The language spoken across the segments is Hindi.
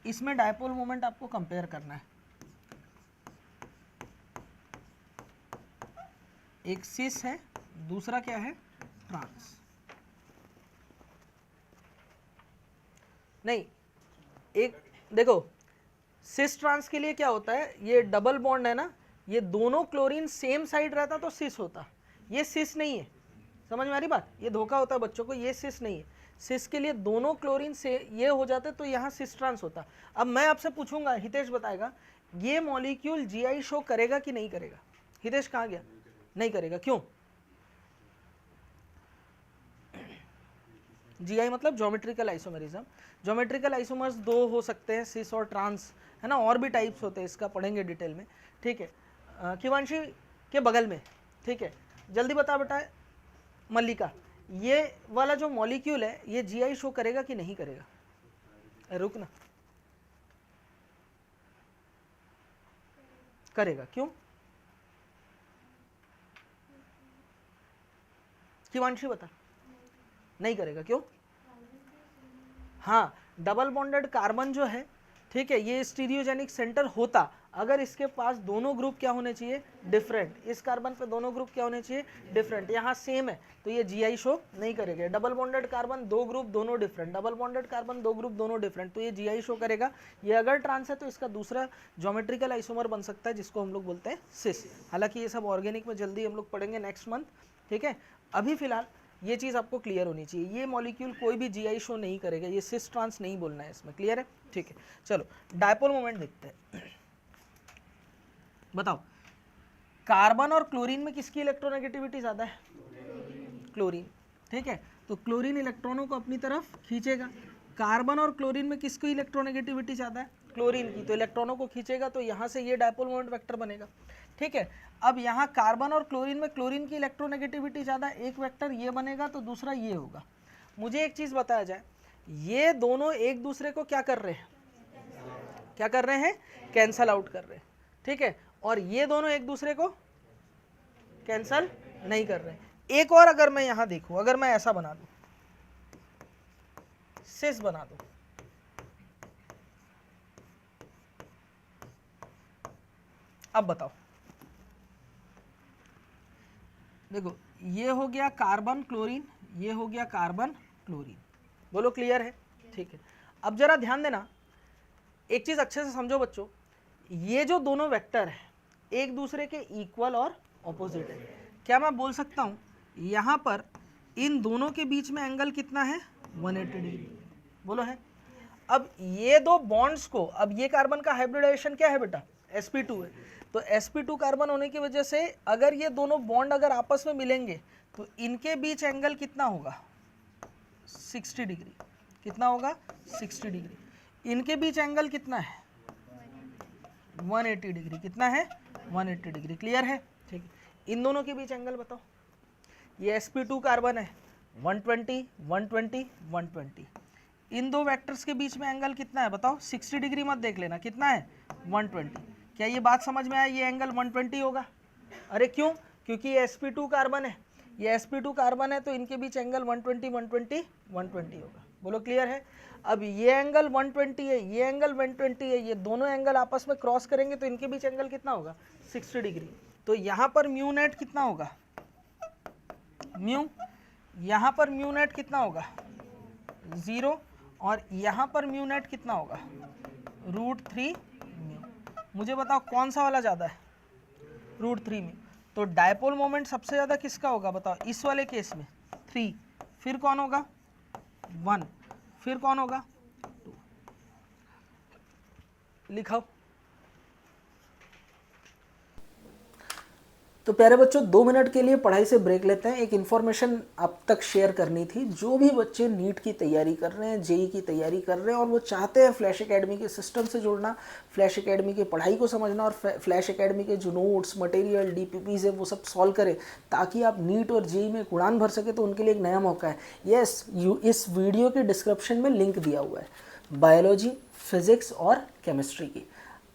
इसमें डायपोल मोमेंट आपको कंपेयर करना है, एक सिस है, दूसरा क्या है, ट्रांस। नहीं, एक देखो सिस ट्रांस के लिए क्या होता है, ये डबल बॉन्ड है ना, ये दोनों क्लोरीन सेम साइड रहता तो सिस होता, ये सिस नहीं है। समझ में आ रही बात, ये धोखा होता है बच्चों को, ये सिस नहीं है। सिस के लिए दोनों क्लोरीन से ये हो जाते तो यहाँ सिस ट्रांस होता। अब मैं आपसे पूछूंगा, हितेश बताएगा ये मॉलिक्यूल जीआई शो करेगा कि नहीं करेगा। हितेश कहाँ गया, नहीं करेगा, क्यों? जीआई मतलब ज्योमेट्रिकल आइसोमेरिज्म। ज्योमेट्रिकल आइसोमर्स दो हो सकते हैं, सिस और ट्रांस, है ना, और भी टाइप्स होते हैं, इसका पढ़ेंगे डिटेल में, ठीक है। शिवांशी के बगल में, ठीक है, जल्दी बता बेटा मल्लिका, ये वाला जो मॉलिक्यूल है ये जीआई शो करेगा कि नहीं करेगा? रुक ना, करेगा, क्यों? शिवांशी बता, नहीं करेगा, क्यों? हाँ, डबल बॉन्डेड कार्बन जो है, ठीक है, ये स्टीरियोजेनिक सेंटर होता अगर इसके पास दोनों ग्रुप क्या होने चाहिए, डिफरेंट। इस कार्बन पे दोनों ग्रुप क्या होने चाहिए, डिफरेंट। यहाँ सेम है तो ये जीआई शो नहीं करेगा। डबल बॉन्डेड कार्बन दो ग्रुप दोनों डिफरेंट, डबल बॉन्डेड कार्बन दो ग्रुप दोनों डिफरेंट, तो ये जीआई शो करेगा। ये अगर ट्रांस है तो इसका दूसरा ज्योमेट्रिकल आइसोमर बन सकता है जिसको हम लोग बोलते हैं सिस। हालांकि ये सब ऑर्गेनिक में जल्दी हम लोग पढ़ेंगे नेक्स्ट मंथ, ठीक है। अभी फिलहाल ये चीज़ आपको क्लियर होनी चाहिए, ये मॉलिक्यूल कोई भी जीआई शो नहीं करेगा, ये सिस ट्रांस नहीं बोलना है इसमें, क्लियर है, ठीक है। चलो डायपोल मोमेंट देखते हैं। बताओ कार्बन और क्लोरीन में किसकी इलेक्ट्रोनेगेटिविटी ज़्यादा है? क्लोरीन, ठीक है। तो क्लोरीन इलेक्ट्रॉनों को अपनी तरफ खींचेगा। कार्बन और क्लोरीन में किसकी इलेक्ट्रोनेगेटिविटी ज़्यादा है? क्लोरीन की, तो इलेक्ट्रॉनों को खींचेगा, तो यहाँ से ये डायपोल मोमेंट वेक्टर बनेगा, ठीक है। अब यहाँ कार्बन और क्लोरीन में क्लोरीन की इलेक्ट्रोनेगेटिविटी ज़्यादा, एक वेक्टर ये बनेगा तो दूसरा ये होगा। मुझे एक चीज़ बताया जाए, ये दोनों एक दूसरे को क्या कर रहे हैं, क्या कर रहे हैं, कैंसल आउट कर रहे हैं, ठीक है। और ये दोनों एक दूसरे को कैंसल नहीं कर रहे। एक और अगर मैं यहां देखूं, अगर मैं ऐसा बना दूं, सिस बना दूं, अब बताओ, देखो ये हो गया कार्बन क्लोरीन, ये हो गया कार्बन क्लोरीन, बोलो क्लियर है, ठीक है। अब जरा ध्यान देना, एक चीज अच्छे से समझो बच्चों, ये जो दोनों वेक्टर है एक दूसरे के इक्वल और ऑपोजिट है। क्या मैं बोल सकता हूं यहां पर इन दोनों के बीच में एंगल कितना है, 180 डिग्री, बोलो है। अब ये दो बॉन्ड्स को, अब ये कार्बन का हाइब्रिडाइजेशन क्या है बेटा, sp2 है, तो sp2 कार्बन होने की वजह से अगर ये दोनों बॉन्ड अगर आपस में मिलेंगे तो इनके बीच एंगल कितना होगा, 60 डिग्री, कितना होगा, 60 डिग्री। इनके बीच एंगल कितना है, 180 डिग्री, कितना है, 180 डिग्री, क्लियर है, ठीक है। इन दोनों के बीच एंगल बताओ, ये sp2 कार्बन है, 120 120 120, इन दो वेक्टर्स के बीच में एंगल कितना है बताओ, 60 डिग्री मत देख लेना, कितना है, 120। क्या ये बात समझ में आया, ये एंगल 120 होगा? अरे क्यों, क्योंकि ये sp2 कार्बन है, ये sp2 कार्बन है, तो इनके बीच एंगल 120 120 120 होगा, बोलो क्लियर है। अब ये एंगल 120 है, ये एंगल 120 है, ये दोनों एंगल आपस में क्रॉस करेंगे तो इनके बीच एंगल कितना होगा, 60 डिग्री। तो यहाँ पर म्यू नेट कितना होगा, म्यू, यहाँ पर म्यू नेट कितना होगा, 0, और यहाँ पर म्यू नेट कितना होगा, √3 म्यू। मुझे बताओ कौन सा वाला ज़्यादा है, √3 म्यू। तो डायपोल मोमेंट सबसे ज़्यादा किसका होगा बताओ, इस वाले केस में 3, फिर कौन होगा 1, फिर कौन होगा 2, लिखाओ। तो प्यारे बच्चों 2 मिनट के लिए पढ़ाई से ब्रेक लेते हैं। एक इन्फॉर्मेशन आप तक शेयर करनी थी, जो भी बच्चे नीट की तैयारी कर रहे हैं, जेई की तैयारी कर रहे हैं और वो चाहते हैं फ्लैश एकेडमी के सिस्टम से जुड़ना, फ्लैश एकेडमी की पढ़ाई को समझना और फ्लैश एकेडमी के जो नोट्स मटेरियल डीपीपीज है वो सब सॉल्व करें ताकि आप नीट और जेई में उड़ान भर सके, तो उनके लिए एक नया मौका है। यस, इस वीडियो के डिस्क्रिप्शन में लिंक दिया हुआ है बायोलॉजी, फिजिक्स और केमिस्ट्री की।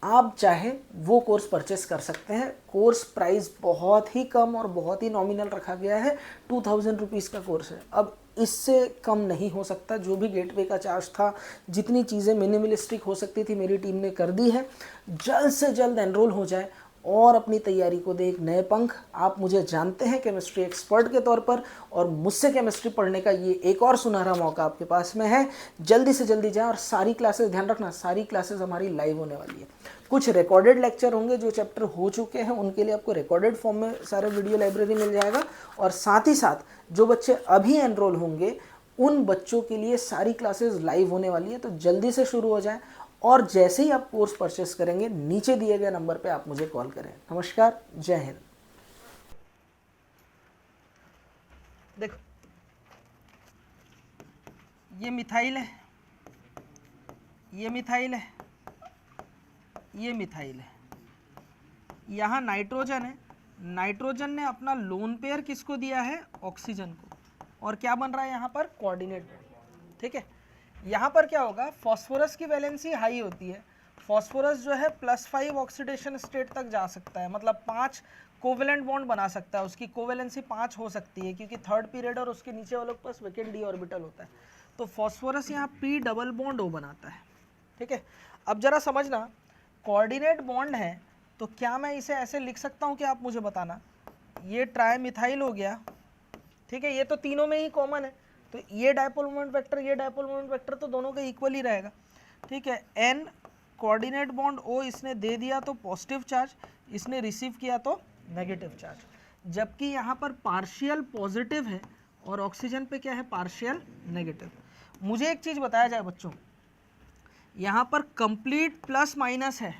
आप चाहे वो कोर्स परचेस कर सकते हैं। कोर्स प्राइस बहुत ही कम और बहुत ही नॉमिनल रखा गया है, 2000 रुपीज़ का कोर्स है। अब इससे कम नहीं हो सकता। जो भी गेटवे का चार्ज था, जितनी चीज़ें मिनिमलिस्टिक हो सकती थी, मेरी टीम ने कर दी है। जल्द से जल्द एनरोल हो जाए और अपनी तैयारी को दे एक नए पंख। आप मुझे जानते हैं केमिस्ट्री एक्सपर्ट के तौर पर, और मुझसे केमिस्ट्री पढ़ने का ये एक और सुनहरा मौका आपके पास में है। जल्दी से जल्दी जाएं। और सारी क्लासेस, ध्यान रखना, सारी क्लासेस हमारी लाइव होने वाली है। कुछ रिकॉर्डेड लेक्चर होंगे, जो चैप्टर हो चुके हैं उनके लिए आपको रिकॉर्डेड फॉर्म में सारे वीडियो लाइब्रेरी मिल जाएगा। और साथ ही साथ जो बच्चे अभी एनरोल होंगे उन बच्चों के लिए सारी क्लासेस लाइव होने वाली है। तो जल्दी से शुरू हो जाए, और जैसे ही आप कोर्स परचेस करेंगे नीचे दिए गए नंबर पे आप मुझे कॉल करें। नमस्कार, जय हिंद। देखो, ये मिथाइल है, ये मिथाइल है, ये मिथाइल है, यहाँ नाइट्रोजन है। नाइट्रोजन ने अपना लोन पेयर किसको दिया है? ऑक्सीजन को। और क्या बन रहा है यहाँ पर? कोऑर्डिनेट। ठीक है, यहाँ पर क्या होगा? फॉस्फोरस की वैलेंसी हाई होती है। फॉस्फोरस जो है +5 ऑक्सीडेशन स्टेट तक जा सकता है, मतलब 5 कोवेलेंट बॉन्ड बना सकता है। उसकी कोवेलेंसी 5 हो सकती है, क्योंकि थर्ड पीरियड और उसके नीचे वालों के पास वेकेंट डी ऑर्बिटल होता है। तो फॉस्फोरस यहाँ P डबल बॉन्ड O बनाता है। ठीक है, अब जरा समझना, कोऑर्डिनेट बॉन्ड है तो क्या मैं इसे ऐसे लिख सकता हूँ कि आप मुझे बताना, ये ट्राइमिथाइल हो गया। ठीक है, ये तो तीनों में ही कॉमन है, तो ये डायपोल मोमेंट वेक्टर, ये डायपोल मोमेंट वेक्टर तो दोनों का इक्वल ही रहेगा। ठीक है, N कोऑर्डिनेट बॉन्ड O इसने दे दिया तो पॉजिटिव चार्ज, इसने रिसीव किया तो नेगेटिव चार्ज। जबकि यहाँ पर पार्शियल पॉजिटिव है और ऑक्सीजन पे क्या है? Partial negative. मुझे एक चीज़ बताया जाए बच्चों, यहाँ पर कंप्लीट प्लस माइनस है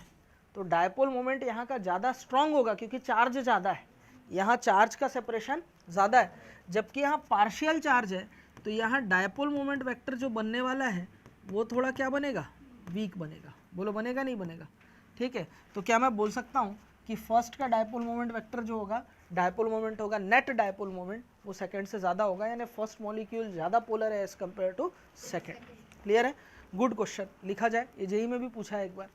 तो डायपोल मोमेंट यहाँ का ज़्यादा स्ट्रांग होगा, क्योंकि चार्ज ज़्यादा है, यहाँ चार्ज का सेपरेशन ज़्यादा है। जबकि यहाँ पार्शियल चार्ज है तो यहाँ डायपोल मोमेंट वेक्टर जो बनने वाला है वो थोड़ा क्या बनेगा? वीक बनेगा। बोलो, बनेगा नहीं बनेगा? ठीक है, तो क्या मैं बोल सकता हूँ कि फर्स्ट का डायपोल मोमेंट वेक्टर जो होगा, डायपोल मोमेंट होगा, नेट डायपोल मोमेंट, वो सेकंड से ज़्यादा होगा, यानी फर्स्ट मॉलिक्यूल ज़्यादा पोलर है as compared to second. Clear है? गुड क्वेश्चन, लिखा जाए। ये जेई में भी पूछा है एक बार।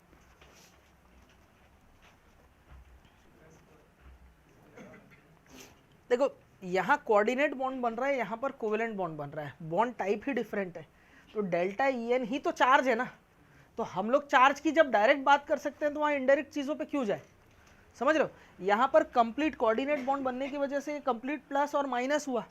देखो, यहाँ कोऑर्डिनेट बॉन्ड बन रहा है, यहाँ पर कोवेलेंट बॉन्ड बन रहा है, बॉन्ड टाइप ही डिफरेंट है। तो डेल्टा EN ही तो चार्ज है ना, तो हम लोग चार्ज की जब डायरेक्ट बात कर सकते हैं तो वहाँ इनडायरेक्ट चीज़ों पे क्यों जाए? समझ रहे हो? यहाँ पर कंप्लीट कोऑर्डिनेट बॉन्ड बनने की वजह से कंप्लीट प्लस और माइनस हुआ,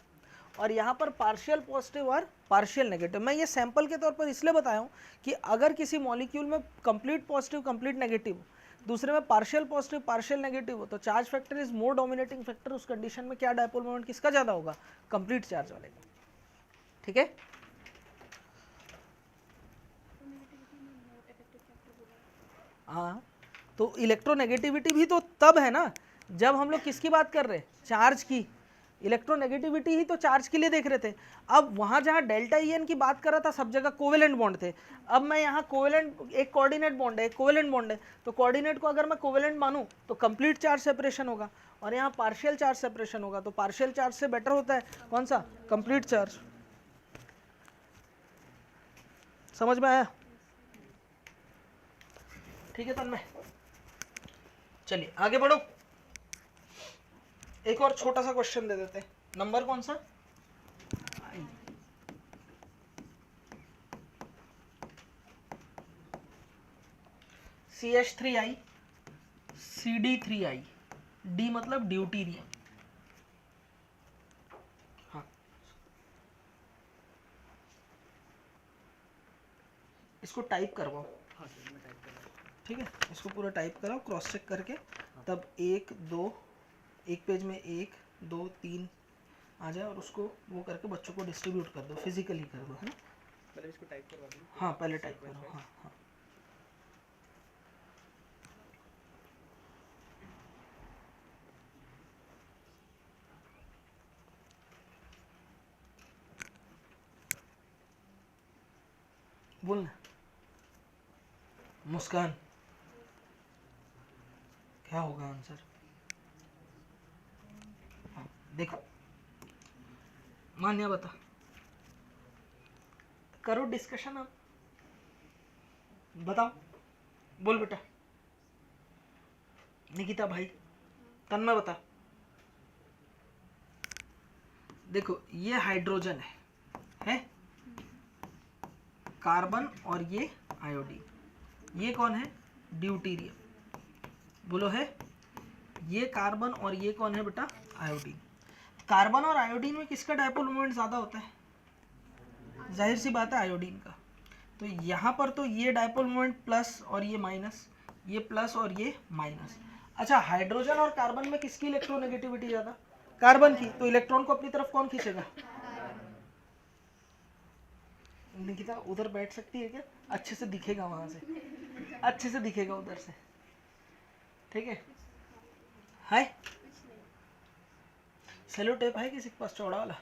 और यहाँ पर पार्शियल पॉजिटिव और पार्शियल नेगेटिव। मैं ये सैंपल के तौर पर इसलिए बताया हूँ कि अगर किसी मॉलिक्यूल में कंप्लीट पॉजिटिव कंप्लीट नेगेटिव, दूसरे में पार्शियल पॉजिटिव पार्शियल नेगेटिव हो, तो charge factor is more dominating factor. उस कंडीशन में क्या डायपोल मोमेंट किसका ज़्यादा होगा? कंप्लीट चार्ज वाले का। ठीक है, हाँ, तो इलेक्ट्रोनेगेटिविटी भी तो तब है ना जब हम लोग किसकी बात कर रहे हैं? चार्ज की। इलेक्ट्रोनेगेटिविटी ही तो चार्ज के लिए देख रहे थे। अब वहाँ जहाँ डेल्टा EN की बात कर रहा था सब जगह कोवेलेंट बॉन्ड थे। अब मैं यहाँ कोवेलेंट, एक कोऑर्डिनेट बॉन्ड है, एक कोवेलेंट बॉन्ड है, तो कोऑर्डिनेट को अगर मैं कोवेलेंट मानूँ तो कंप्लीट चार्ज सेपरेशन होगा, और यहाँ पार्शियल चार्ज सेपरेशन होगा। तो पार्शियल चार्ज से बेटर होता है कौन सा? Complete charge. समझ में आया? ठीक है तन्मय, चलिए आगे बढ़ो। एक और छोटा सा क्वेश्चन दे देते हैं। नंबर कौन सा? CH3I CD3I, D मतलब ड्यूटीरियम। हाँ, इसको टाइप करवाओ। हाँ सर, मैं टाइप कर रहा हूँ। ठीक है, इसको पूरा टाइप कराओ क्रॉस चेक करके। तब 1 2 एक पेज में 1 2 3 आ जाए, और उसको वो करके बच्चों को डिस्ट्रीब्यूट कर दो, फिजिकली कर दो, है ना? पहले इसको टाइप करवा दो। हाँ, पहले टाइप करो। हाँ हाँ, बोलना। मुस्कान, क्या होगा आंसर? हाँ, देखो मान्या बता, करो डिस्कशन। अब बताओ, बोल बेटा। निकिता भाई, तन्मय बता। देखो ये हाइड्रोजन है कार्बन और ये आयोडीन। ये कौन है? ड्यूटीरियम। बोलो है, ये कार्बन और ये कौन है बेटा? आयोडीन। कार्बन और आयोडीन में किसका डायपोल मोमेंट ज्यादा होता है? जाहिर सी बात है आयोडीन का। तो यहाँ पर तो ये डायपोल मोमेंट प्लस और ये माइनस, ये प्लस और ये माइनस। अच्छा, हाइड्रोजन और कार्बन में किसकी इलेक्ट्रोनेगेटिविटी ज्यादा? कार्बन की। तो इलेक्ट्रॉन को अपनी तरफ कौन खींचेगा? निकिता उधर बैठ सकती है क्या? अच्छे से दिखेगा वहां से, अच्छे से दिखेगा उधर से, ठीक है? हाय, सेलो टेप है किसी के पास चौड़ा वाला?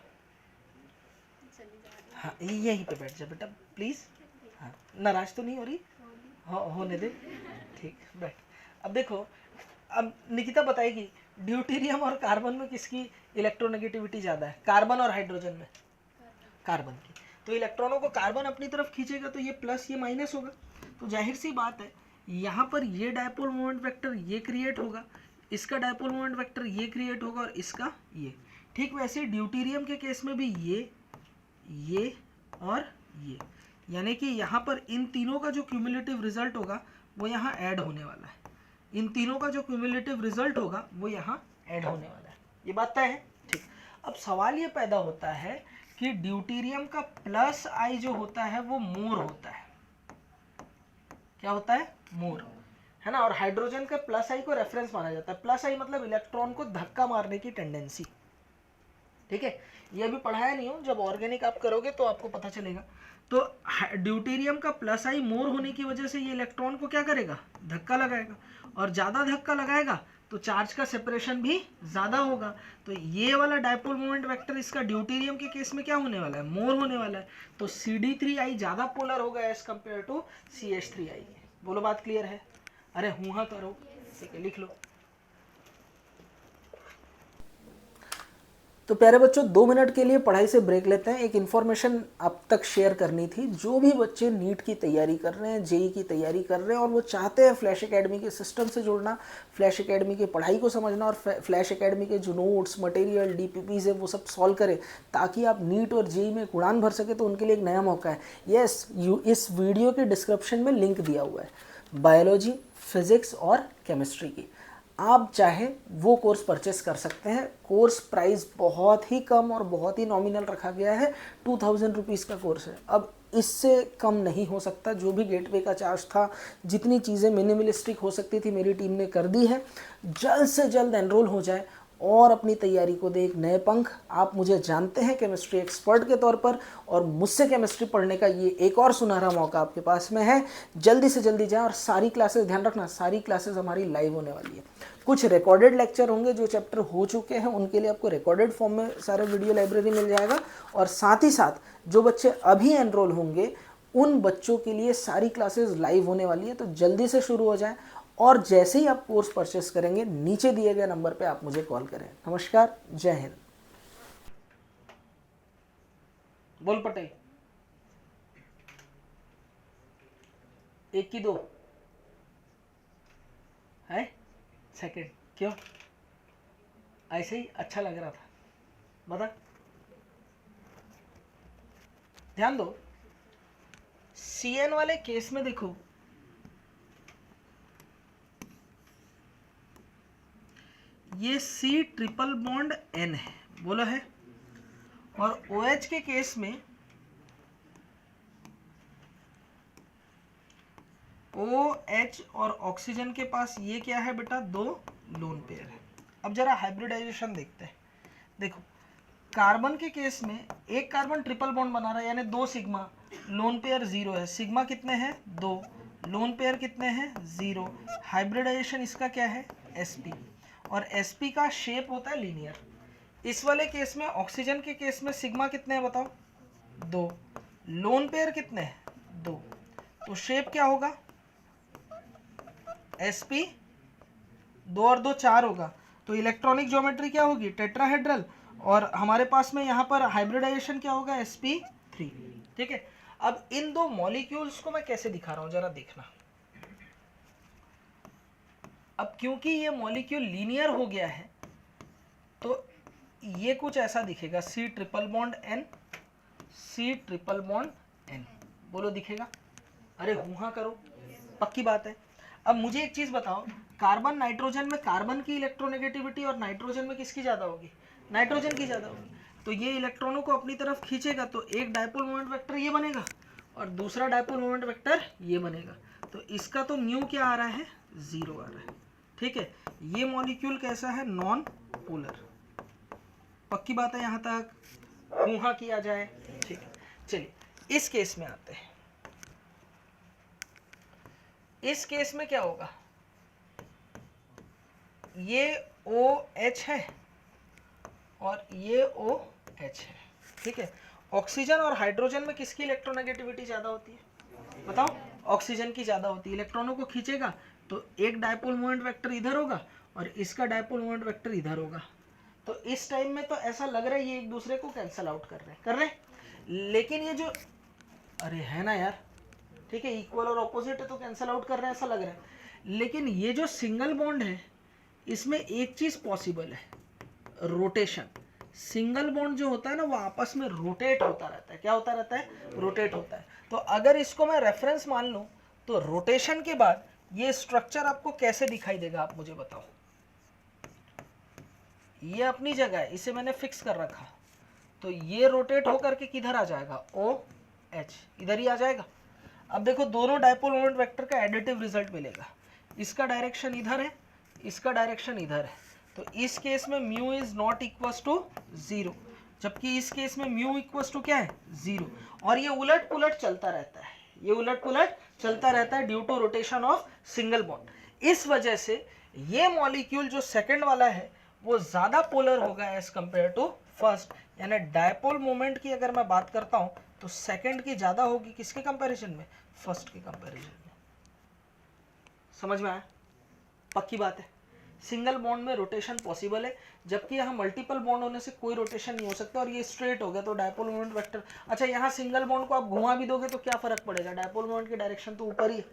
हाँ यहीं पे बैठ जा बेटा प्लीज। हाँ, नाराज तो नहीं हो रही? होने दे, ठीक, बैठ। अब देखो, अब निकिता बताएगी ड्यूटीरियम और कार्बन में किसकी इलेक्ट्रोनेगेटिविटी ज्यादा है? कार्बन और हाइड्रोजन में? कार्बन की। तो इलेक्ट्रॉनों को कार्बन अपनी तरफ खींचेगा तो ये प्लस ये माइनस होगा। तो जाहिर सी बात है यहाँ पर ये डायपोल मोमेंट वेक्टर ये क्रिएट होगा, इसका डायपोल मोमेंट वेक्टर ये क्रिएट होगा और इसका ये। ठीक वैसे ड्यूटीरियम के केस में भी ये और ये, यानी कि यहाँ पर इन तीनों का जो क्यूमुलेटिव रिजल्ट होगा वो यहाँ ऐड होने वाला है। इन तीनों का जो क्यूमुलेटिव रिजल्ट होगा वो यहाँ ऐड होने वाला है। ये बात तय है? ठीक। अब सवाल ये पैदा होता है कि ड्यूटीरियम का प्लस आई जो होता है वो मोर होता है। क्या होता है? मोर, है ना। और हाइड्रोजन का प्लस आई को रेफरेंस माना जाता है। प्लस आई मतलब इलेक्ट्रॉन को धक्का मारने की टेंडेंसी, ठीक है। ये अभी पढ़ाया नहीं हो, जब ऑर्गेनिक आप करोगे तो आपको पता चलेगा। तो ड्यूटीरियम का प्लस आई मोर होने की वजह से ये इलेक्ट्रॉन को क्या करेगा? धक्का लगाएगा, और ज्यादा धक्का लगाएगा तो चार्ज का सेपरेशन भी ज्यादा होगा। तो ये वाला डायपोल मोमेंट वेक्टर इसका ड्यूटीरियम के केस में क्या होने वाला है? मोर होने वाला है। तो CD3I ज्यादा पोलर होगा एज कंपेयर टू CH3I। बोलो बात क्लियर है? अरे हूँ हाँ करो, ठीक है, लिख लो। तो प्यारे बच्चों 2 मिनट के लिए पढ़ाई से ब्रेक लेते हैं। एक इन्फॉर्मेशन आप तक शेयर करनी थी। जो भी बच्चे नीट की तैयारी कर रहे हैं, जेई की तैयारी कर रहे हैं और वो चाहते हैं फ्लैश एकेडमी के सिस्टम से जुड़ना, फ्लैश एकेडमी की पढ़ाई को समझना और फ्लैश एकेडमी के जो नोट्स मटेरियल DPPs है वो सब सॉल्व करें ताकि आप नीट और जेई में उड़ान भर सके, तो उनके लिए एक नया मौका है। यस, इस वीडियो के डिस्क्रिप्शन में लिंक दिया हुआ है बायोलॉजी, फिजिक्स और केमिस्ट्री की। आप चाहे वो कोर्स परचेस कर सकते हैं। कोर्स प्राइस बहुत ही कम और बहुत ही नॉमिनल रखा गया है। 2000 रुपीज़ का कोर्स है। अब इससे कम नहीं हो सकता। जो भी गेटवे का चार्ज था, जितनी चीज़ें मिनिमलिस्टिक हो सकती थी, मेरी टीम ने कर दी है। जल्द से जल्द एनरोल हो जाए और अपनी तैयारी को दे एक नए पंख। आप मुझे जानते हैं केमिस्ट्री एक्सपर्ट के तौर पर, और मुझसे केमिस्ट्री पढ़ने का ये एक और सुनहरा मौका आपके पास में है। जल्दी से जल्दी जाएं। और सारी क्लासेस, ध्यान रखना, सारी क्लासेस हमारी लाइव होने वाली है। कुछ रिकॉर्डेड लेक्चर होंगे, जो चैप्टर हो चुके हैं उनके लिए आपको रिकॉर्डेड फॉर्म में सारे वीडियो लाइब्रेरी मिल जाएगा। और साथ ही साथ जो बच्चे अभी एनरोल होंगे उन बच्चों के लिए सारी क्लासेस लाइव होने वाली है। तो जल्दी से शुरू हो जाएं, और जैसे ही आप कोर्स परचेस करेंगे नीचे दिए गए नंबर पे आप मुझे कॉल करें। नमस्कार, जय हिंद। बोल पटेल, 1 की 2 है? सेकंड क्यों? ऐसे ही अच्छा लग रहा था, बता। ध्यान दो, CN वाले केस में देखो, ये C ट्रिपल बॉन्ड N है, बोला है। और OH के केस में OH और ऑक्सीजन के पास ये क्या है बेटा? 2 लोन पेयर है। अब जरा हाइब्रिडाइजेशन देखते हैं। देखो, कार्बन के केस में एक कार्बन ट्रिपल बॉन्ड बना रहा है, यानी 2 सिग्मा, लोन पेयर 0 है। सिग्मा कितने हैं? 2, लोन पेयर कितने हैं? 0। हाइब्रिडाइजेशन इसका क्या है? sp, और sp का शेप होता है लीनियर। इस वाले केस में, ऑक्सीजन के केस में सिग्मा कितने हैं बताओ? 2, लोन पेयर कितने हैं? 2, तो शेप क्या होगा? sp, 2 और 2 4 होगा। तो इलेक्ट्रॉनिक ज्योमेट्री क्या होगी? टेट्राहेड्रल। और हमारे पास में यहाँ पर हाइब्रिडाइजेशन क्या होगा? sp3। ठीक है। अब इन 2 मॉलिक्यूल्स को मैं कैसे दिखा रहा हूँ जरा देखना। अब क्योंकि ये मॉलिक्यूल लीनियर हो गया है तो ये कुछ ऐसा दिखेगा, C triple bond N, C triple bond N, बोलो दिखेगा? अरे हुआ करो, पक्की बात है। अब मुझे एक चीज बताओ, कार्बन नाइट्रोजन में कार्बन की इलेक्ट्रोनेगेटिविटी और नाइट्रोजन में किसकी ज्यादा होगी? नाइट्रोजन की ज्यादा होगी। तो ये इलेक्ट्रॉनों को अपनी तरफ खींचेगा तो एक डायपोल मोमेंट वेक्टर ये बनेगा और दूसरा डायपोल मोमेंट वेक्टर ये बनेगा। तो इसका तो म्यू क्या आ रहा है? 0 आ रहा है। ठीक है, ये मॉलिक्यूल कैसा है? Non polar. पक्की बात है यहां तक? हुआ किया जाए? ठीक है, चलिए इस केस में आते हैं। इस केस में क्या होगा? ये OH है और ये OH है। ठीक है, ऑक्सीजन और हाइड्रोजन में किसकी इलेक्ट्रोनेगेटिविटी ज्यादा होती है? बताओ। ऑक्सीजन की ज्यादा होती है। इलेक्ट्रॉनों को खींचेगा तो एक डायपोल मोमेंट वेक्टर इधर होगा और इसका डायपोल मोमेंट वेक्टर इधर होगा। तो इस टाइम में तो ऐसा लग रहा है ये एक दूसरे को कैंसल आउट कर रहे हैं। लेकिन ये जो, अरे है ना यार, ठीक है, इक्वल और ऑपोजिट है तो कैंसल आउट कर रहे हैं ऐसा लग रहा है। लेकिन ये जो सिंगल बॉन्ड है इसमें एक चीज पॉसिबल है, रोटेशन। सिंगल बॉन्ड जो होता है ना वो आपस में रोटेट होता रहता है। क्या होता रहता है? रोटेट होता है। तो अगर इसको मैं रेफरेंस मान लूं तो रोटेशन के बाद ये स्ट्रक्चर आपको कैसे दिखाई देगा आप मुझे बताओ। ये अपनी जगह है, इसे मैंने फिक्स कर रखा, तो ये रोटेट होकर के किधर आ जाएगा? OH, इधर ही आ जाएगा। अब देखो दोनों डायपोल मोमेंट वेक्टर का एडिटिव रिजल्ट मिलेगा। इसका डायरेक्शन इधर है, इसका डायरेक्शन इधर है। तो इस केस में mu is not equal to 0, जबकि इस केस में म्यू इक्वल टू क्या है? 0। और ये उलट पुलट चलता रहता है, ये उलट पुलट चलता रहता है due to rotation of single bond. इस वजह से ये मॉलिक्यूल जो सेकंड वाला है वो ज्यादा पोलर होगा एज कंपेयर टू फर्स्ट। यानी डायपोल मोमेंट की अगर मैं बात करता हूं तो सेकंड की ज्यादा होगी किसके कंपैरिजन में? फर्स्ट के कंपैरिजन में। समझ में आया? पक्की बात है। सिंगल बॉन्ड में रोटेशन पॉसिबल है, जबकि यहाँ मल्टीपल बॉन्ड होने से कोई रोटेशन नहीं हो सकता और ये स्ट्रेट हो गया तो डायपोल मोमेंट वेक्टर। अच्छा, यहाँ सिंगल बॉन्ड को आप घुमा भी दोगे तो क्या फर्क पड़ेगा? डायपोल मोमेंट की डायरेक्शन तो ऊपर ही है।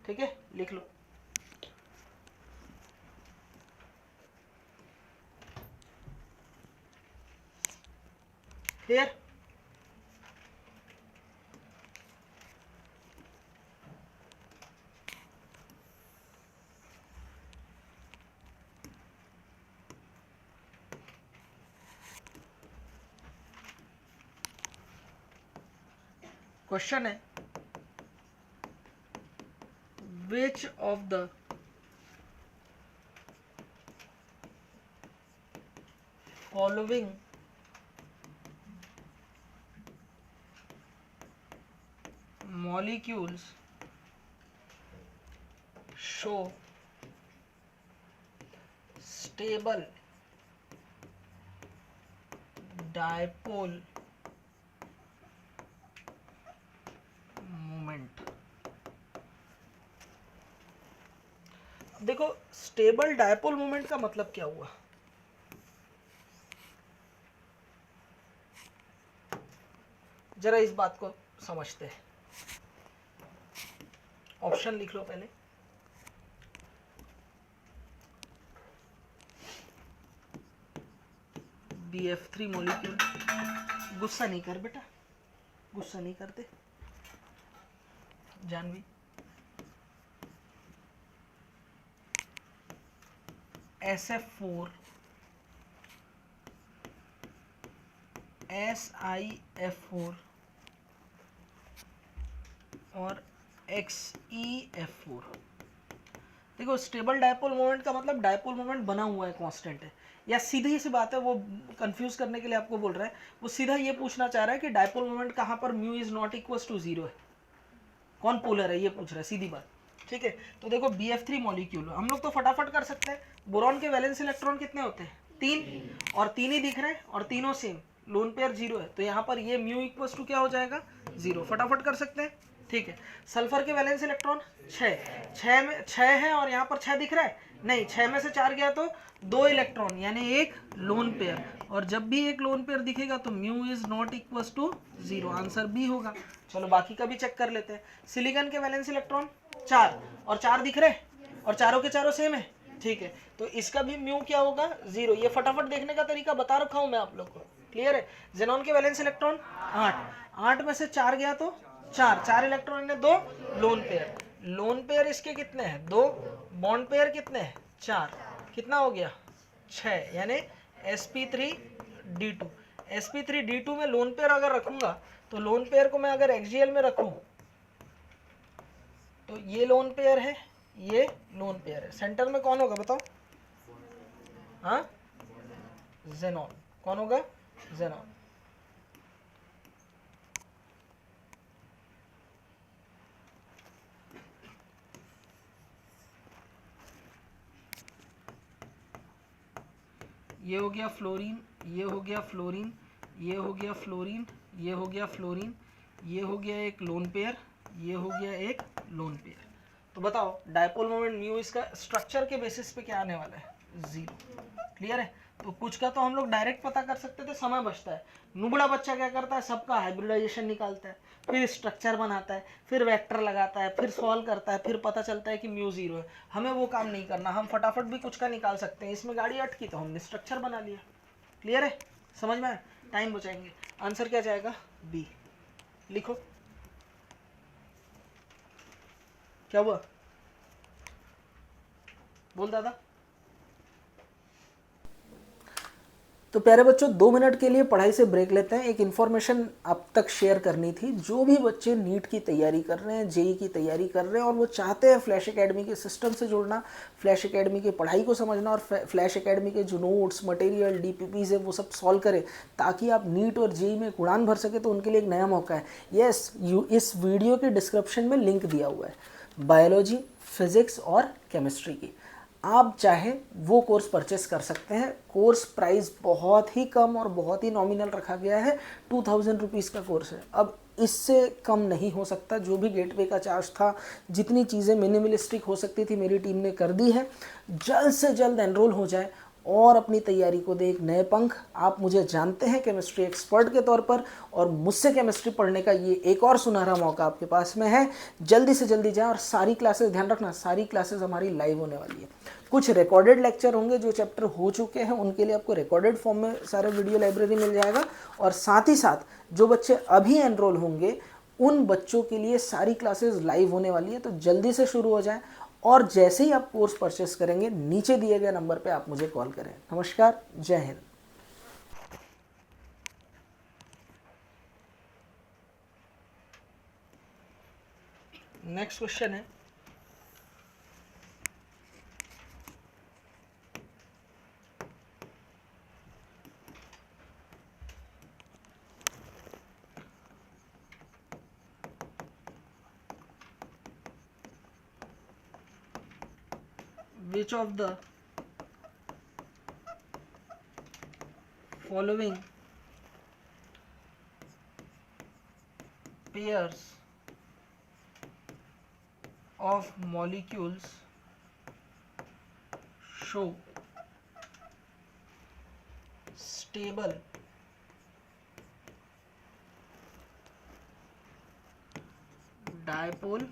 ठीक है, लिख लो। क्लियर? क्वेश्चन है, which of the following molecules show stable dipole moment? देखो, स्टेबल डायपोल मोमेंट का मतलब क्या हुआ? जरा इस बात को समझते हैं। ऑप्शन लिख लो पहले। BF3 मॉलिक्यूल, गुस्सा नहीं कर बेटा, गुस्सा नहीं करते जानवी। SF4, SiF4 और XeF4। देखो, स्टेबल डायपोल मोमेंट का मतलब डायपोल मोमेंट बना हुआ है, कांस्टेंट है। या सीधी सी बात है, वो कंफ्यूज करने के लिए आपको बोल रहा है, वो सीधा ये पूछना चाह रहा है कि डायपोल मोमेंट कहाँ पर mu is not equal to 0 है, कौन पोलर है, ये पूछ रहा है, सीधी बात। ठीक है, तो देखो BF3 मॉलिक्यूल हम लोग तो फटाफट कर सकते हैं। बोरॉन के वैलेंस इलेक्ट्रॉन कितने होते हैं? 3, और 3 ही दिख रहे हैं और तीनों सेम, लोन पेयर 0 है, तो यहाँ पर ये म्यू इक्वल टू क्या हो जाएगा? 0। फटाफट कर सकते हैं। ठीक है, सल्फर के वैलेंस इलेक्ट्रॉन 6 में 6 है और यहाँ पर 6 दिख रहा है नहीं, 6 में से 4 गया तो 2 इलेक्ट्रॉन यानी एक लोन पेयर, और जब भी एक लोन पेयर दिखेगा तो mu is not equal to 0, answer B होगा। चलो बाकी का भी चेक कर लेते हैं। सिलिकॉन के वैलेंस इलेक्ट्रॉन 4 और 4 दिख रहे हैं और चारों के चारों सेम है, ठीक है, तो इसका भी म्यू क्या होगा 0। ये फटाफट देखने का तरीका बता रखा हूं मैं आप लोग को, क्लियर है। जेनॉन के वैलेंस इलेक्ट्रॉन 8 में से 4 गया तो 4 इलेक्ट्रॉन ने 2 लोन पेयर इसके कितने हैं 2, बॉन्ड पेयर कितने हैं 4, कितना हो गया 6, यानी sp3d2। sp3d2 में लोन पेयर अगर रखूंगा तो लोन पेयर को मैं अगर एक्सजीएल में रखूं तो ये लोन पेयर है, ये लोन पेयर है, सेंटर में कौन होगा बताओ, हाँ जेनॉन, कौन होगा जेनॉन। ये हो गया फ्लोरीन, ये हो गया फ्लोरीन, ये हो गया फ्लोरीन, ये हो गया फ्लोरीन, ये हो गया एक लोन पेयर, ये हो गया एक लोन पेयर। तो बताओ डायपोल मोमेंट म्यू इसका स्ट्रक्चर के बेसिस पे क्या आने वाला है 0, क्लियर है। तो कुछ का तो हम लोग डायरेक्ट पता कर सकते थे, समय बचता है। नुबड़ा बच्चा क्या करता है, सबका हाइब्रिडाइजेशन निकालता है, फिर स्ट्रक्चर बनाता है, फिर वेक्टर लगाता है, फिर सॉल्व करता है, फिर पता चलता है कि म्यू 0 है। हमें वो काम नहीं करना, हम फटाफट भी कुछ का निकाल सकते हैं। इसमें गाड़ी अटकी तो हमने स्ट्रक्चर बना लिया, क्लियर है, समझ में आया, टाइम बचाएंगे। आंसर क्या जाएगा बी, लिखो क्या हुआ, बोल दादा। तो प्यारे बच्चों 2 मिनट के लिए पढ़ाई से ब्रेक लेते हैं। एक इन्फॉर्मेशन आप तक शेयर करनी थी। जो भी बच्चे नीट की तैयारी कर रहे हैं, जेई की तैयारी कर रहे हैं और वो चाहते हैं फ्लैश एकेडमी के सिस्टम से जुड़ना, फ्लैश एकेडमी की पढ़ाई को समझना और फ्लैश एकेडमी के जो नोट्स मटेरियल डीपीपीज है वो सब सॉल्व करें ताकि आप नीट और जेई में उड़ान भर सके, तो उनके लिए एक नया मौका है। यस, इस वीडियो के डिस्क्रिप्शन में लिंक दिया हुआ है बायोलॉजी, फिजिक्स और केमिस्ट्री की। आप चाहे वो कोर्स परचेस कर सकते हैं। कोर्स प्राइस बहुत ही कम और बहुत ही नॉमिनल रखा गया है, 2000 रुपीज़ का कोर्स है। अब इससे कम नहीं हो सकता। जो भी गेटवे का चार्ज था, जितनी चीज़ें मिनिमलिस्टिक हो सकती थी मेरी टीम ने कर दी है। जल्द से जल्द एनरोल हो जाए और अपनी तैयारी को दे एक नए पंख। आप मुझे जानते हैं केमिस्ट्री एक्सपर्ट के तौर पर, और मुझसे केमिस्ट्री पढ़ने का ये एक और सुनहरा मौका आपके पास में है। जल्दी से जल्दी जाएं और सारी क्लासेस, ध्यान रखना सारी क्लासेस हमारी लाइव होने वाली है। कुछ रिकॉर्डेड लेक्चर होंगे, जो चैप्टर हो चुके हैं उनके लिए आपको रिकॉर्डेड फॉर्म में सारे वीडियो लाइब्रेरी मिल जाएगा। और साथ ही साथ जो बच्चे अभी एनरोल होंगे उन बच्चों के लिए सारी क्लासेस लाइव होने वाली है। तो जल्दी से शुरू हो जाएं और जैसे ही आप कोर्स परचेस करेंगे नीचे दिए गए नंबर पे आप मुझे कॉल करें। नमस्कार, जय हिंद। नेक्स्ट क्वेश्चन है, which of the following pairs of molecules show stable dipole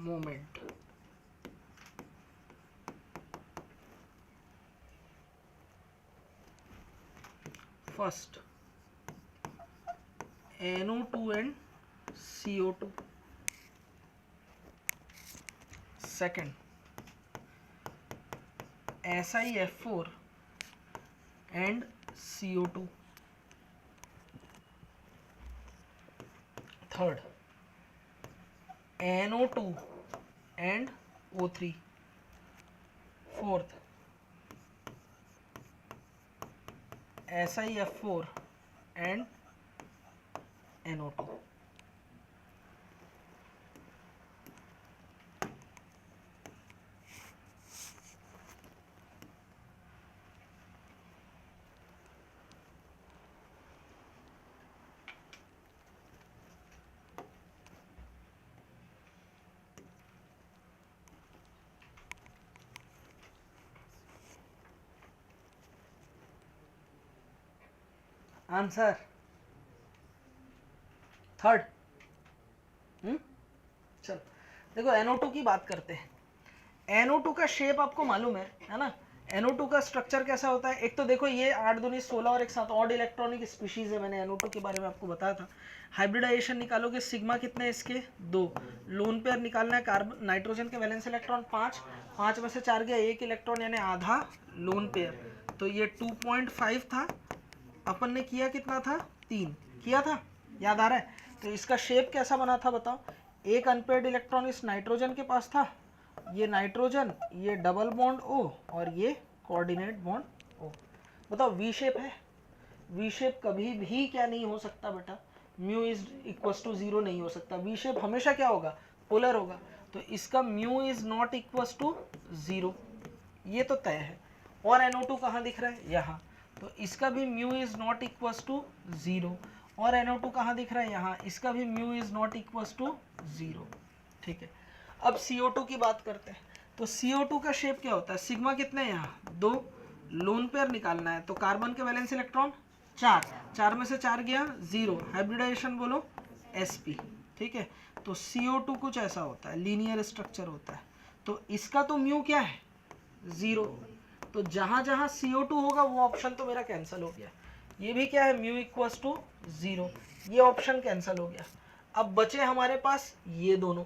moment? First, NO2 and CO2. Second, SiF4 and CO2. Third, NO2 and O3. Fourth, SiF4 and NO2. Answer third. चलो देखो NO2 की बात करते हैं। NO2 का शेप आपको मालूम है ना? NO2 का स्ट्रक्चर कैसा होता है? एक तो देखो ये 8 दूनी 16 और एक साथ ऑड इलेक्ट्रॉनिक स्पीशीज है, मैंने NO2 के बारे में आपको बताया था। हाइब्रिडाइजेशन निकालोगे, सिग्मा कितने इसके 2, लोन पेयर निकालना है, कार्बन नाइट्रोजन के वैलेंस इलेक्ट्रॉन 5, 5 में से 4 गया 1 इलेक्ट्रॉन यानी आधा लोन पेयर, तो ये 2.5 था। अपन ने किया कितना था? 3 किया था, याद आ रहा है? तो इसका शेप कैसा बना था बताओ? एक अनपेयर्ड इलेक्ट्रॉन इस नाइट्रोजन के पास था, ये नाइट्रोजन, ये डबल बॉन्ड O और ये कोऑर्डिनेट बॉन्ड O। बताओ वी शेप है? वी शेप कभी भी क्या नहीं हो सकता बेटा? म्यू इज इक्वस टू 0 नहीं हो सकता। वी शेप हमेशा क्या होगा? पोलर होगा। तो इसका mu is not equals to 0, ये तो तय है। और NO2 कहाँ दिख रहा है? यहाँ। तो इसका भी mu is not equals to 0, और NO2 कहाँ दिख रहा है? यहाँ। इसका भी mu is not equals to 0। ठीक है, अब CO2 की बात करते हैं। तो CO2 का शेप क्या होता है? सिग्मा कितने हैं यहाँ? 2, लोन पेयर निकालना है, तो कार्बन के वैलेंस इलेक्ट्रॉन 4, 4 में से 4 गया 0, हाइब्रिडाइजेशन बोलो sp। ठीक है, तो CO2 कुछ ऐसा होता है, लीनियर स्ट्रक्चर होता है। तो इसका तो म्यू क्या है? 0। तो जहां जहां CO2 होगा वो ऑप्शन तो मेरा कैंसिल हो गया। ये भी क्या है? म्यू इक्वस टू 0, ये ऑप्शन कैंसिल हो गया। अब बचे हमारे पास ये दोनों,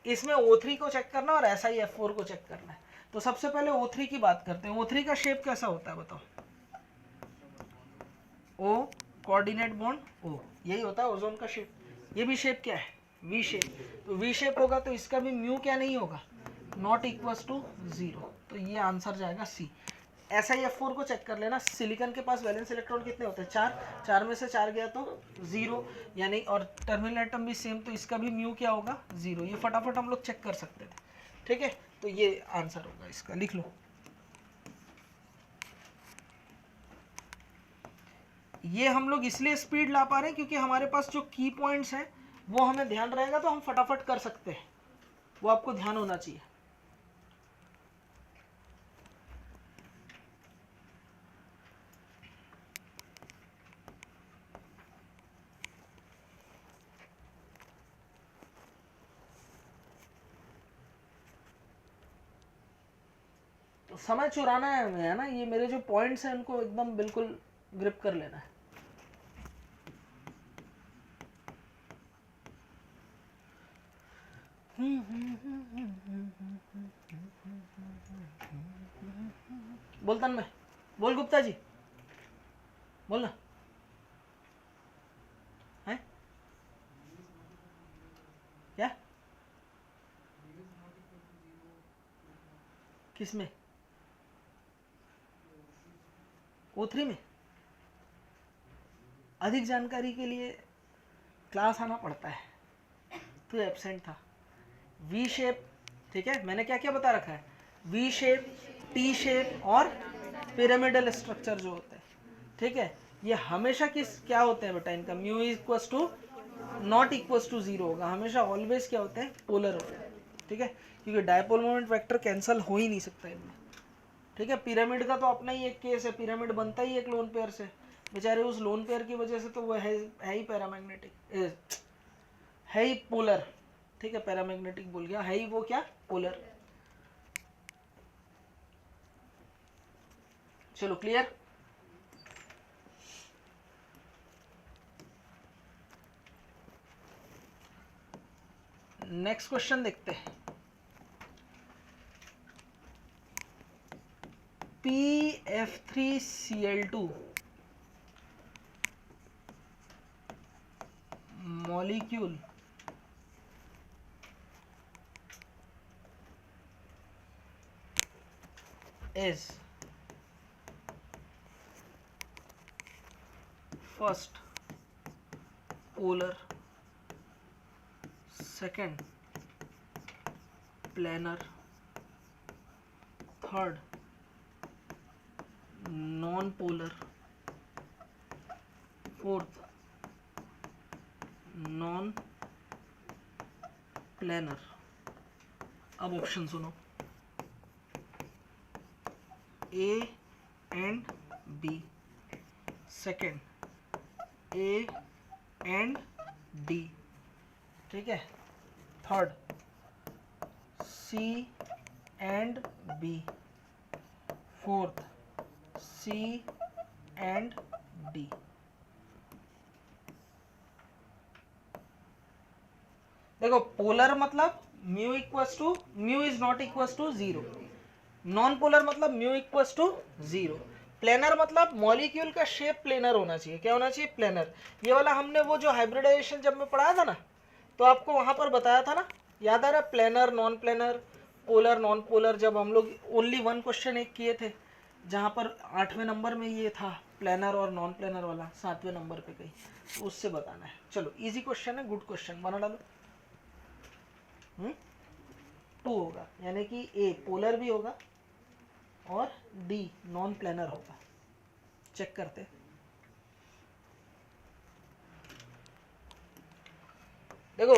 इसमें O3 को चेक करना और SiF4 को चेक करना है। तो सबसे पहले O3 की बात करते हैं। O3 का शेप कैसा होता है बताओ? O कोऑर्डिनेट बॉन्ड O, यही होता है ओजोन का शेप। ये भी शेप क्या है? V shape. तो वी शेप होगा तो इसका भी म्यू क्या नहीं होगा? Not equals to 0। तो ये आंसर जाएगा सी। SiF4 को चेक कर लेना। सिलिकॉन के पास वैलेंस इलेक्ट्रॉन कितने होते हैं? 4, 4 में से 4 गया तो 0, यानी और टर्मिनल एटम भी सेम, तो इसका भी म्यू क्या होगा? 0। ये फटाफट हम लोग चेक कर सकते थे। ठीक है, तो ये आंसर होगा इसका, लिख लो। ये हम लोग इसलिए स्पीड ला पा रहे हैं क्योंकि हमारे पास जो की पॉइंट्स हैं वो हमें ध्यान रहेगा तो हम फटाफट कर सकते हैं, वो आपको ध्यान होना चाहिए। तो समय चुराना है हमें, है ना? ये मेरे जो पॉइंट्स हैं उनको एकदम बिल्कुल ग्रिप कर लेना है। बोल तन्मय, बोल गुप्ता जी, बोलना है क्या? किस में? O3 में? अधिक जानकारी के लिए क्लास आना पड़ता है, तो एब्सेंट था। वी शेप, ठीक है, मैंने क्या क्या बता रखा है? वी शेप, टी शेप और पिरामिडल स्ट्रक्चर जो होते हैं, ठीक है, ये हमेशा किस क्या होते हैं बेटा? इनका mu equals to not equals to 0 होगा, हमेशा ऑलवेज क्या होते हैं? पोलर होते हैं। ठीक है, क्योंकि डायपोल मोमेंट वेक्टर कैंसिल हो ही नहीं सकता इनमें। ठीक है, पिरामिड का तो अपना ही एक केस है, पिरामिड बनता ही एक लोन पेयर से, बेचारे उस लोन पेयर की वजह से तो वो है ही पैरामैग्नेटिक, है ही पोलर। ठीक है, पैरामैग्नेटिक बोल गया, है ही वो क्या? पोलर। चलो क्लियर। नेक्स्ट क्वेश्चन देखते हैं। PF3Cl2 molecule is first polar, second planar, third non-polar, fourth non-planar। अब ऑप्शन सुनो, A and B, second A and D, ठीक है, third C and B, fourth C and D। देखो पोलर मतलब mu equals to mu is not equals to 0, non polar मतलब म्यू इक्वल्स टू 0, प्लेनर मतलब मॉलिक्यूल का शेप प्लेनर होना चाहिए। क्या होना चाहिए? प्लेनर। ये वाला हमने वो जो हाइब्रिडाइजेशन जब मैं पढ़ाया था ना, तो आपको वहां पर बताया था ना, याद आ रहा? Planar, non planar, polar, non polar, जब हम लोग ओनली वन क्वेश्चन एक किए थे, जहां पर 8वें नंबर में ये था प्लेनर और नॉन प्लेनर वाला, 7वें नंबर पे कहीं, तो उससे बताना है। चलो इजी क्वेश्चन है, गुड क्वेश्चन, बना डालो। 2 होगा, यानी कि ए पोलर भी होगा और डी नॉन प्लेनर होगा। चेक करते। देखो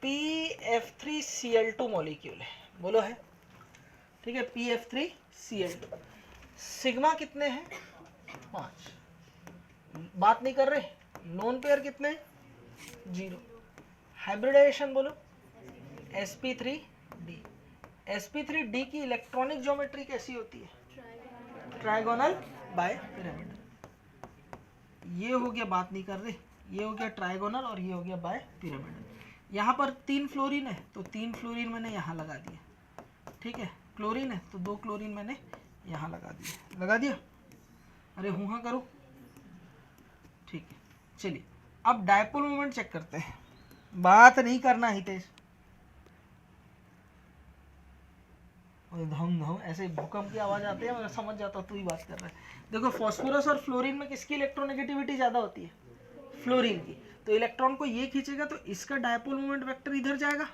PF3Cl2 मॉलिक्यूल है, बोलो है, ठीक है, PF3Cl2, सिग्मा कितने हैं? 5, बात नहीं कर रहे। नॉन पेयर कितने? 0। हाइब्रिडाइजेशन बोलो sp3d। sp3d की इलेक्ट्रॉनिक ज्योमेट्री कैसी होती है? Trigonal bipyramidal. ये हो गया, बात नहीं कर रहे, ये हो गया ट्राइगोनल और ये हो गया बाय पिरामिडल। यहाँ पर 3 फ्लोरीन है तो 3 फ्लोरीन मैंने यहाँ लगा दिया, ठीक है। क्लोरीन है तो 2 क्लोरीन मैंने यहाँ लगा दिया, लगा दिया। अरे हूँ हाँ करो, ठीक है। चलिए अब डायपोल मोमेंट चेक करते हैं, बात नहीं करना हितेश, धम धम ऐसे भूकंप की आवाज आती है, मैं समझ जाता हूँ तू ही बात कर रहा है। देखो फॉस्फोरस और फ्लोरीन में किसकी इलेक्ट्रोनेगेटिविटी ज्यादा होती है? फ्लोरीन की। तो इलेक्ट्रॉन को ये खींचेगा तो इसका डायपोल मोमेंट वेक्टर इधर जाएगा,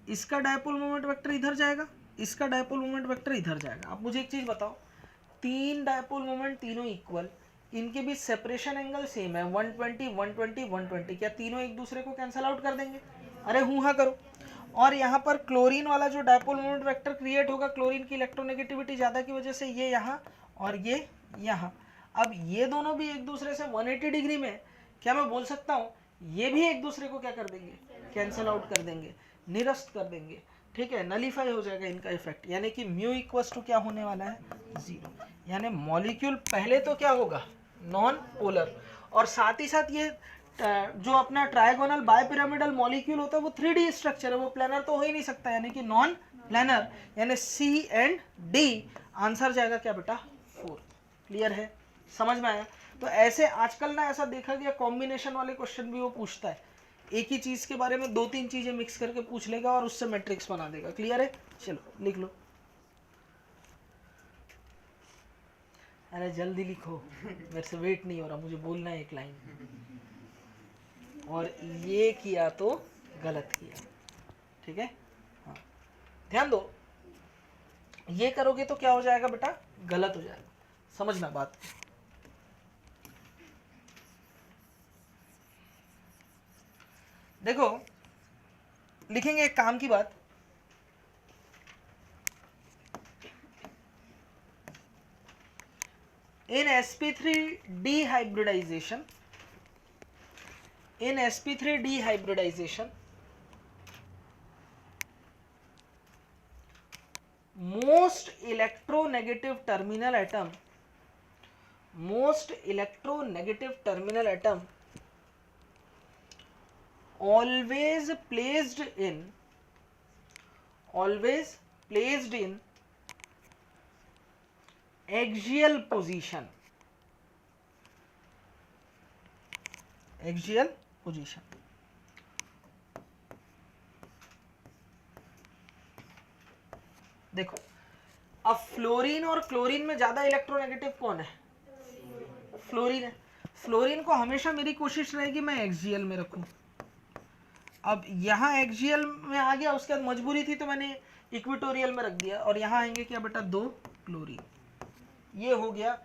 इसका डायपोल मोमेंट वेक्टर इधर जाएगा, इसका डायपोल मोमेंट वेक्टर इधर जाएगा। अब मुझे एक चीज बताओ, 3 डायपोल मोमेंट तीनों इक्वल, इनके बीच सेपरेशन एंगल सेम है 120 120 120, क्या तीनों एक दूसरे को कैंसल आउट कर देंगे? अरे हूँ हाँ करो। और यहाँ पर क्लोरीन वाला जो डायपोल मोमेंट वेक्टर क्रिएट होगा, क्लोरीन की इलेक्ट्रोनेगेटिविटी ज़्यादा की वजह से ये यहाँ और ये यहाँ, अब ये दोनों भी एक दूसरे से 180 डिग्री में, क्या मैं बोल सकता हूँ ये भी एक दूसरे को क्या कर देंगे? कैंसल आउट कर देंगे, निरस्त कर देंगे, ठीक है, नलीफाई हो जाएगा इनका इफेक्ट। यानी कि म्यू इक्वल्स टू क्या होने वाला है? 0। यानी मॉलिक्यूल पहले तो क्या होगा? नॉन पोलर, और साथ ही साथ ये जो अपना ट्राइगोनल बायपिरामिडल मॉलिक्यूल होता है वो 3D स्ट्रक्चर है, वो प्लेनर तो हो ही नहीं सकता, यानी कि नॉन प्लेनर, यानी C एंड D आंसर जाएगा क्या बेटा? 4। क्लियर है, समझ में आया? तो ऐसे आजकल ना ऐसा देखा गया कॉम्बिनेशन वाले क्वेश्चन भी वो पूछता है, एक ही चीज के बारे में 2-3 चीजें मिक्स करके पूछ लेगा और उससे मैट्रिक्स बना देगा। क्लियर है? चलो लिख लो, अरे जल्दी लिखो, मेरे से वेट नहीं हो रहा, मुझे बोलना है एक लाइन, और ये किया तो गलत किया, ठीक है। हाँ ध्यान दो, ये करोगे तो क्या हो जाएगा बेटा? गलत हो जाएगा, समझना बात को। देखो लिखेंगे एक काम की बात, in sp3 dehybridization, in sp3 dehybridization most electronegative terminal atom, most electronegative terminal atom always placed in axial position, axial position। देखो अब फ्लोरीन और क्लोरीन में ज्यादा इलेक्ट्रोनेगेटिव कौन है? फ्लोरीन है। फ्लोरीन को हमेशा मेरी कोशिश रहेगी मैं एक्सियल में रखूं, अब यहाँ एक्सियल में आ गया, उसके बाद मजबूरी थी तो मैंने इक्वेटोरियल में रख दिया, और यहाँ आएंगे क्या बेटा? 2 क्लोरीन। ये हो गया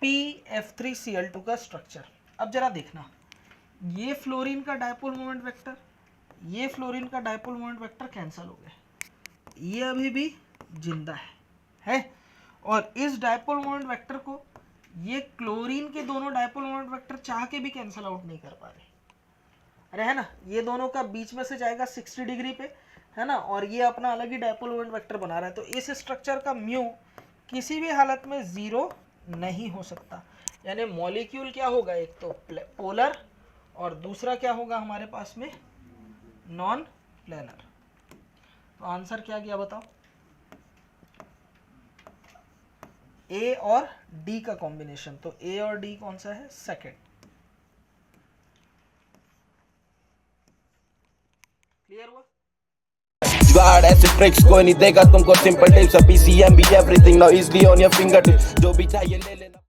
PF3Cl2 का स्ट्रक्चर। अब जरा देखना, ये फ्लोरीन का डायपोल मोमेंट वेक्टर, ये फ्लोरीन का डायपोल मोमेंट वेक्टर कैंसिल हो गए, ये अभी भी जिंदा है, और इस डायपोल मोमेंट वेक्टर को ये क्लोरीन के दोनों डायपोल मोमेंट वेक्टर चाह के भी कैंसिल आउट नहीं कर पा रहे। अरे है ना, ये दोनों का बीच में से जाएगा 60 डिग्री पे, है ना, और ये अपना अलग ही डायपोल मोमेंट वेक्टर बना रहा है, तो इस स्ट्रक्चर का म्यू किसी भी हालत में 0 नहीं हो सकता। यानी मॉलिक्यूल क्या होगा, एक तो पोलर और दूसरा क्या होगा हमारे पास में नॉन प्लेनर। तो आंसर क्या गया बताओ, ए और डी का कॉम्बिनेशन। तो ए और डी कौन सा है, सेकंड। क्लियर हुआ? जुगाड़ ऐसे ट्रिक्स कोई नहीं देगा तुमको, सिंपल टिप्स, PCM भी everything now easily on your finger tips, जो भी चाहिए ले लेना।